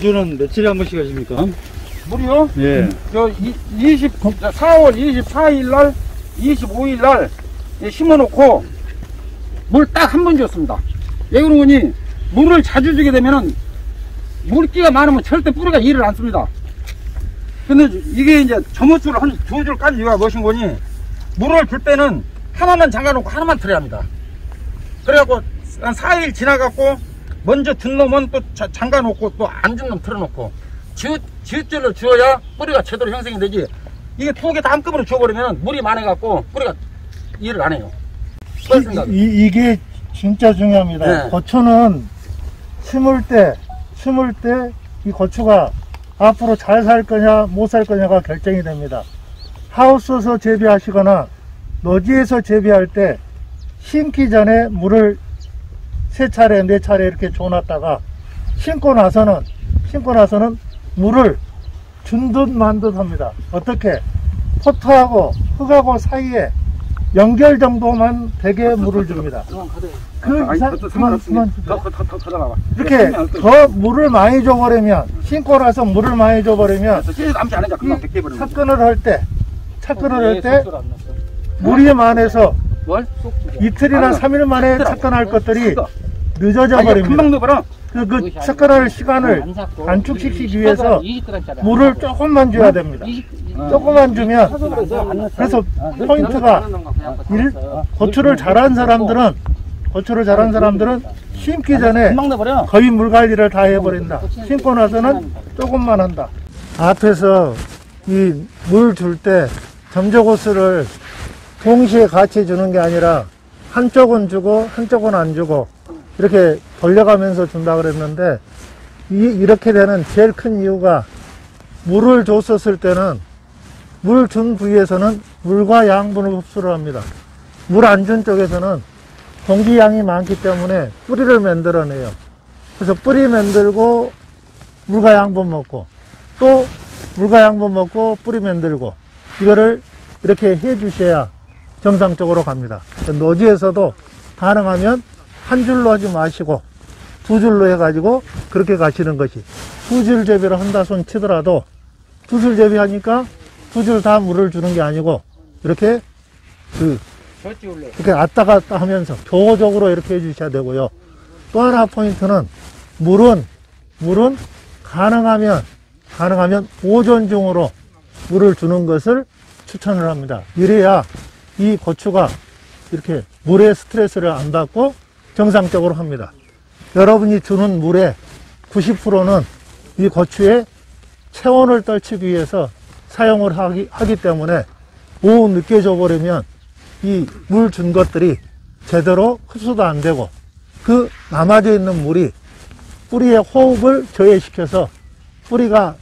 주는 며칠에 한 번씩 하십니까? 물이요? 예. 4월 24일 날, 25일 날 심어놓고 물 딱 한 번 줬습니다. 왜 그런 거니? 물을 자주 주게 되면은 물기가 많으면 절대 뿌리가 일을 안 씁니다. 근데 이게 이제 저물수를 한 2줄 깐 이유가 무엇인 거니? 물을 줄 때는 하나만 잠가놓고 하나만 틀어야 합니다. 그래갖고 한 4일 지나갖고 먼저 든 놈은 또 잠가놓고 또 안 준 놈 틀어놓고 지읒줄로 주어야 뿌리가 제대로 형성이 되지. 이게 두 개 다 한꺼번에 주워버리면 물이 많아갖고 뿌리가 일을 안 해요. 이게 진짜 중요합니다. 네. 고추는 심을 때 이 고추가 앞으로 잘 살 거냐 못 살 거냐가 결정이 됩니다. 하우스에서 재배하시거나 노지에서 재배할 때 심기 전에 물을 3차례 4차례 이렇게 줘놨다가 심고 나서는 물을 준 듯 만 듯 합니다. 어떻게? 포트하고 흙하고 사이에 연결 정도만 되게 물을 줍니다. 그 이상 그만 이렇게 더 물을 많이 줘버리면, 심고 나서 물을 많이 줘버리면 착근을 할 때 물이 많아서 이틀이나 3일 만에 착근할 것들이 늦어져 버립니다. 그 착근할 시간을 단축시키기 위해서 물을 조금만 줘야 됩니다. 조금만 주면, 그래서 포인트가 고추를 잘한 사람들은 심기 전에 거의 물 관리를 다 해버린다. 심고 나서는 조금만 한다. 앞에서 이 물 줄 때 점적호스를 동시에 같이 주는 게 아니라 한쪽은 주고 한쪽은 안 주고 이렇게 돌려가면서 준다 그랬는데, 이렇게 되는 제일 큰 이유가 물을 줬었을 때는 물 준 부위에서는 물과 양분을 흡수를 합니다. 물 안 준 쪽에서는 공기양이 많기 때문에 뿌리를 만들어내요. 그래서 뿌리 만들고 물과 양분 먹고 또 물과 양분 먹고 뿌리 만들고, 이거를 이렇게 해 주셔야 정상적으로 갑니다. 노지에서도 가능하면 한 줄로 하지 마시고 2줄로 해가지고 그렇게 가시는 것이, 2줄 재배를 한다 손 치더라도 2줄 재배하니까 2줄 다 물을 주는 게 아니고 이렇게 이렇게 왔다 갔다 하면서 교호적으로 이렇게 해주셔야 되고요. 또 하나 포인트는 물은 가능하면 오전 중으로 물을 주는 것을 추천을 합니다. 이래야 이 고추가 이렇게 물의 스트레스를 안 받고 정상적으로 합니다. 여러분이 주는 물의 90%는 이 고추의 체온을 떨치기 위해서 사용을 하기 때문에 오후 늦게 줘버리면 이 물 준 것들이 제대로 흡수도 안 되고 그 남아져 있는 물이 뿌리의 호흡을 저해시켜서 뿌리가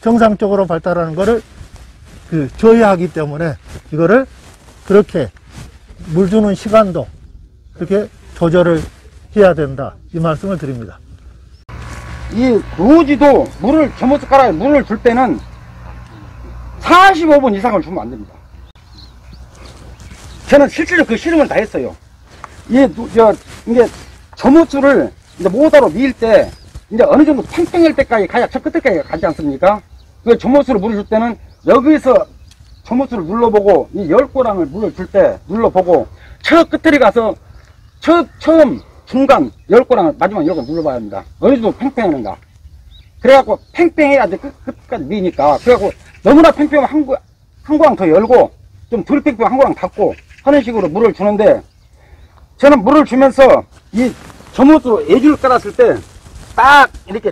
정상적으로 발달하는 것을 저해하기 때문에 이거를 그렇게 물 주는 시간도 그렇게 조절을 해야 된다, 이 말씀을 드립니다. 이 노지도 저물숟가락에 물을 줄 때는 45분 이상을 주면 안 됩니다. 저는 실제로 그 실험을 다 했어요. 이게 저물수를 이제 모다로 밀 때 이제 어느 정도 팽팽할 때까지 가야 저 끝에까지 가지 않습니까? 그 저물수를 물을 줄 때는 여기서 저물수를 눌러보고 이 10고랑을 물을 줄 때 눌러보고 저 끝에 가서 처음 중간 10고랑을 마지막 10고랑 눌러봐야 합니다. 어느 정도 팽팽하는가. 그래갖고 팽팽해야지 끝까지 미니까. 그래갖고 너무나 팽팽하면 한 고랑 더 열고 좀 덜 팽팽하면 한 고랑 닫고 하는 식으로 물을 주는데, 저는 물을 주면서 이 저물수 애줄 깔았을 때 딱 이렇게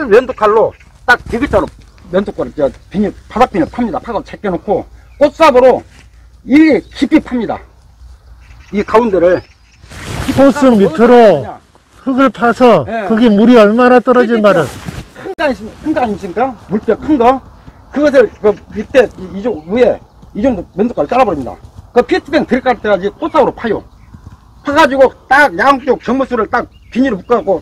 면도칼로 딱 디귿자로 면도칼을 바닥 비닐 팝니다. 파고 제껴놓고 꽃삽으로 이 깊이 팝니다. 이 가운데를 호스 밑으로 흙을 파서 네. 거기 물이 얼마나 떨어진가를, 큰 거 아니십니까? 물병 큰 거, 그것을 그 밑에 위에 이 정도 면도칼을 잘라버립니다. 그 피트병 들어갈 때까지 꽃삽으로 파요. 파가지고 딱 양쪽 저물수를 딱 비닐을 묶어갖고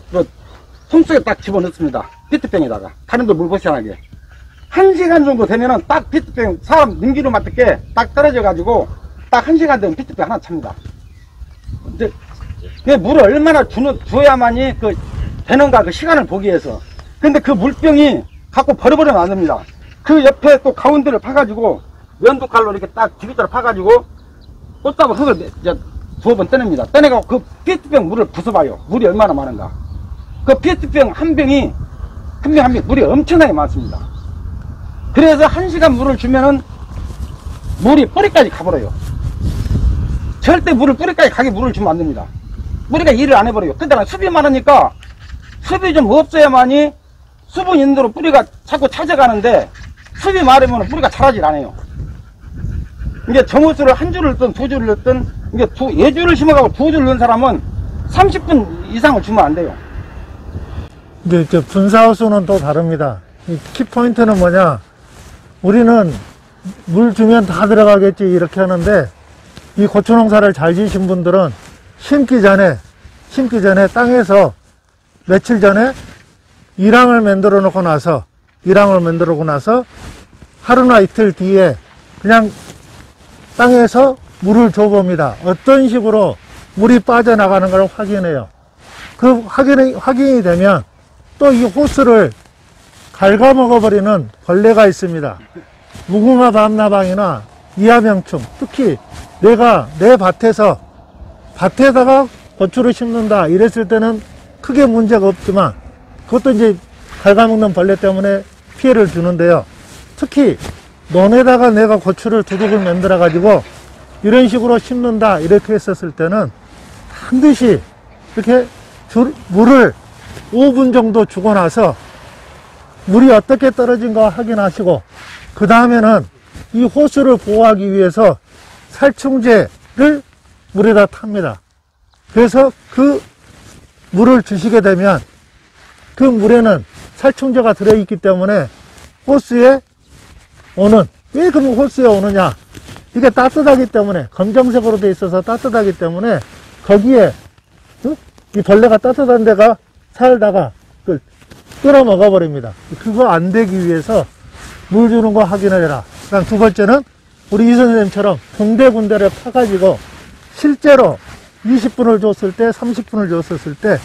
손속에 딱 집어넣습니다. 피트병에다가 다른 데 물 벗어나게. 1시간 정도 되면은 딱 피트병 사람 능기로 맞게 딱 떨어져가지고 딱 1시간 되면 피트병 하나 찹니다. 근데 그 물을 얼마나 줘야만이 되는가 그 시간을 보기 위해서 근데 그 물병이 갖고 버려버리면 안 됩니다. 그 옆에 또 가운데를 파가지고 면도칼로 이렇게 딱 디귿자로 파가지고 꽃다발 흙을 이제 두어 번 떼냅니다. 떼내고 그 PET병 물을 부숴봐요. 물이 얼마나 많은가. 그 PET병 한 병이 한 병 한 병 물이 엄청나게 많습니다. 그래서 1시간 물을 주면은 물이 뿌리까지 가버려요. 절대 물을 뿌리까지 가게 물을 주면 안 됩니다. 뿌리가 일을 안 해버려요. 근데 습이 많으니까 습이 좀 없어야만이 수분 있는 대로 뿌리가 자꾸 찾아가는데 습이 많으면 뿌리가 자라질 않아요. 이게 정호수를 한 줄을 넣든 두 줄을 넣든 이게 예줄을 심어가고 두 줄을 넣은 사람은 30분 이상을 주면 안 돼요. 근데 이제 분사호수는 또 다릅니다. 이 키포인트는 뭐냐? 우리는 물 주면 다 들어가겠지 이렇게 하는데 이 고추 농사를 잘 지으신 분들은 심기 전에 땅에서 며칠 전에 일항을 만들어 놓고 나서 하루나 이틀 뒤에 그냥 땅에서 물을 줘봅니다. 어떤 식으로 물이 빠져나가는 걸 확인해요. 그 확인이 되면 또 이 호스를 갉아먹어버리는 벌레가 있습니다. 무궁화 밤나방이나 이하명충, 특히 내가 내 밭에다가 고추를 심는다 이랬을 때는 크게 문제가 없지만 그것도 이제 갉아먹는 벌레 때문에 피해를 주는데요. 특히 논에다가 내가 고추를 두둑을 만들어 가지고 이런 식으로 심는다 이렇게 했었을 때는 반드시 이렇게 물을 5분 정도 주고 나서 물이 어떻게 떨어진가 확인하시고 그 다음에는 이 호수를 보호하기 위해서 살충제를 물에다 탑니다. 그래서 그 물을 주시게 되면 그 물에는 살충제가 들어있기 때문에 호수에 오는, 왜 그럼 호수에 오느냐? 이게 따뜻하기 때문에, 검정색으로 돼 있어서 따뜻하기 때문에 거기에 이 벌레가 따뜻한 데가 살다가 끌어 먹어버립니다. 그거 안 되기 위해서 물 주는 거 확인을 해라. 그다음 두 번째는 우리 이 선생님처럼 군데군데를 파가지고 실제로 20분을 줬을 때 30분을 줬었을 때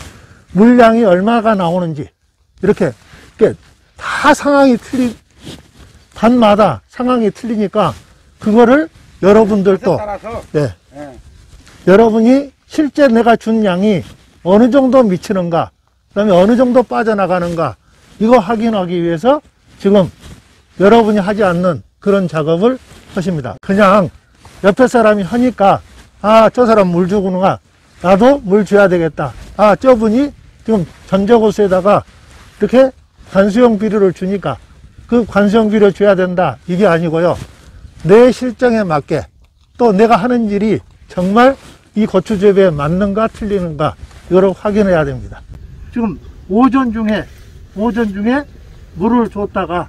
물량이 얼마가 나오는지 이렇게 다 상황이 반마다 상황이 틀리니까 그거를 여러분들도 여러분이 실제 내가 준 양이 어느 정도 미치는가, 그 다음에 어느 정도 빠져나가는가, 이거 확인하기 위해서 지금 여러분이 하지 않는 그런 작업을 하십니다. 그냥 옆에 사람이 하니까, 아, 저 사람 물 주구나, 나도 물 줘야 되겠다. 아, 저분이 지금 전적호수에다가 이렇게 관수용 비료를 주니까 그 관수용 비료 줘야 된다. 이게 아니고요. 내 실정에 맞게 또 내가 하는 일이 정말 이 고추 재배에 맞는가 틀리는가 이걸 확인해야 됩니다. 지금 오전 중에 물을 줬다가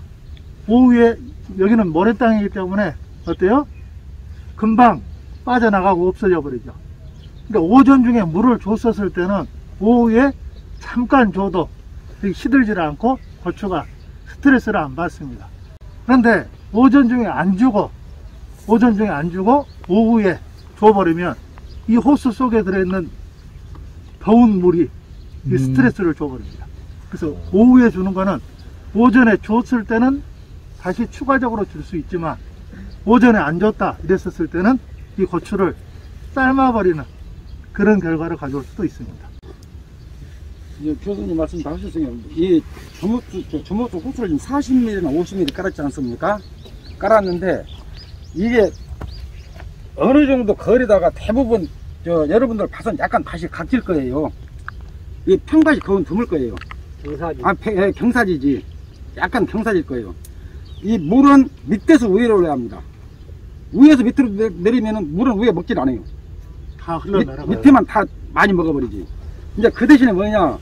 오후에 여기는 모래 땅이기 때문에 어때요? 금방 빠져나가고 없어져 버리죠. 그러니까 오전 중에 물을 줬었을 때는 오후에 잠깐 줘도 시들지 않고 고추가 스트레스를 안 받습니다. 그런데 오전 중에 안 주고 오후에 줘버리면 이 호수 속에 들어있는 더운 물이 이 스트레스를 줘버립니다. 그래서 오후에 주는 거는 오전에 줬을 때는 다시 추가적으로 줄 수 있지만 오전에 안 줬다 이랬었을 때는 이 고추를 삶아버리는 그런 결과를 가져올 수도 있습니다. 이제 교수님 말씀 다 하셨어요. 이 조목수 호수를 지금 40mm나 50mm 깔았지 않습니까? 깔았는데 이게 어느 정도 거리다가 대부분 여러분들 봐선 약간 밭이 각질 거예요. 이 평밭이 거의 드물 거예요. 경사지. 경사지지. 약간 경사질 거예요. 이 물은 밑에서 위로 올라야 합니다. 위에서 밑으로 내리면은 물은 위에 먹질 않아요. 다 흘러내려가요. 밑에만 다 많이 먹어버리지. 이제 그 대신에 뭐냐,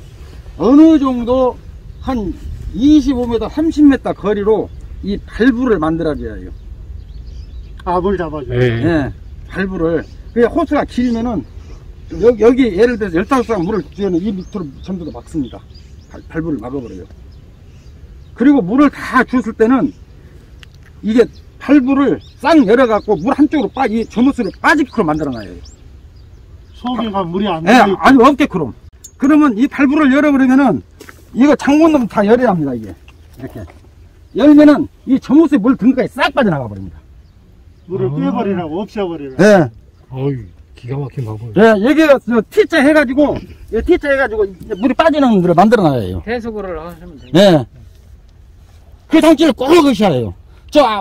어느 정도 한 25m, 30m 거리로 이 발부를 만들어줘야 해요. 압을 잡아줘요. 예, 발부를. 그게 호수가 길면은 여기 예를 들어서 15쌍 물을 주면 이 밑으로 전부 다 막습니다. 발부를 막아버려요. 그리고 물을 다 줬을 때는 이게 발부를 싹 열어갖고 물 한쪽으로 이 조무수를 빠지게끔 만들어놔요. 속에가 물이 안 예, 아니 없게끔. 그러면 이 발부를 열어버리면은 이거 창문 넣으면 다 열이 납니다, 이게. 이렇게. 열면은 이 저못에 물 등까지 싹 빠져나가 버립니다. 물을 빼버리라고, 없애버리라고. 예. 어이, 기가 막힌 방법. 예, 여기가 저 T자 해가지고, T자 해가지고 이제 물이 빠지는 데를 만들어놔요. 해수구를 하시면 돼요. 예. 그 장치를 꼭 하셔야 해요.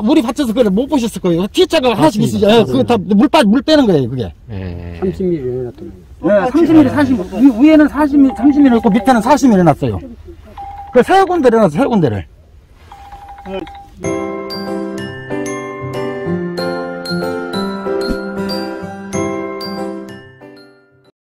우리 밭에서 그걸 못 보셨을 거예요. T자가 하나씩 있으죠. 예, 그거 다 물 빼는 거예요, 그게. 예. 30mm 해놨더니. 예, 30mm, 40mm. 위에는 40mm, 30mm 있고 밑에는 40mm 해놨어요. 그 세 군데를 해놨어요, 세 군데를. 어,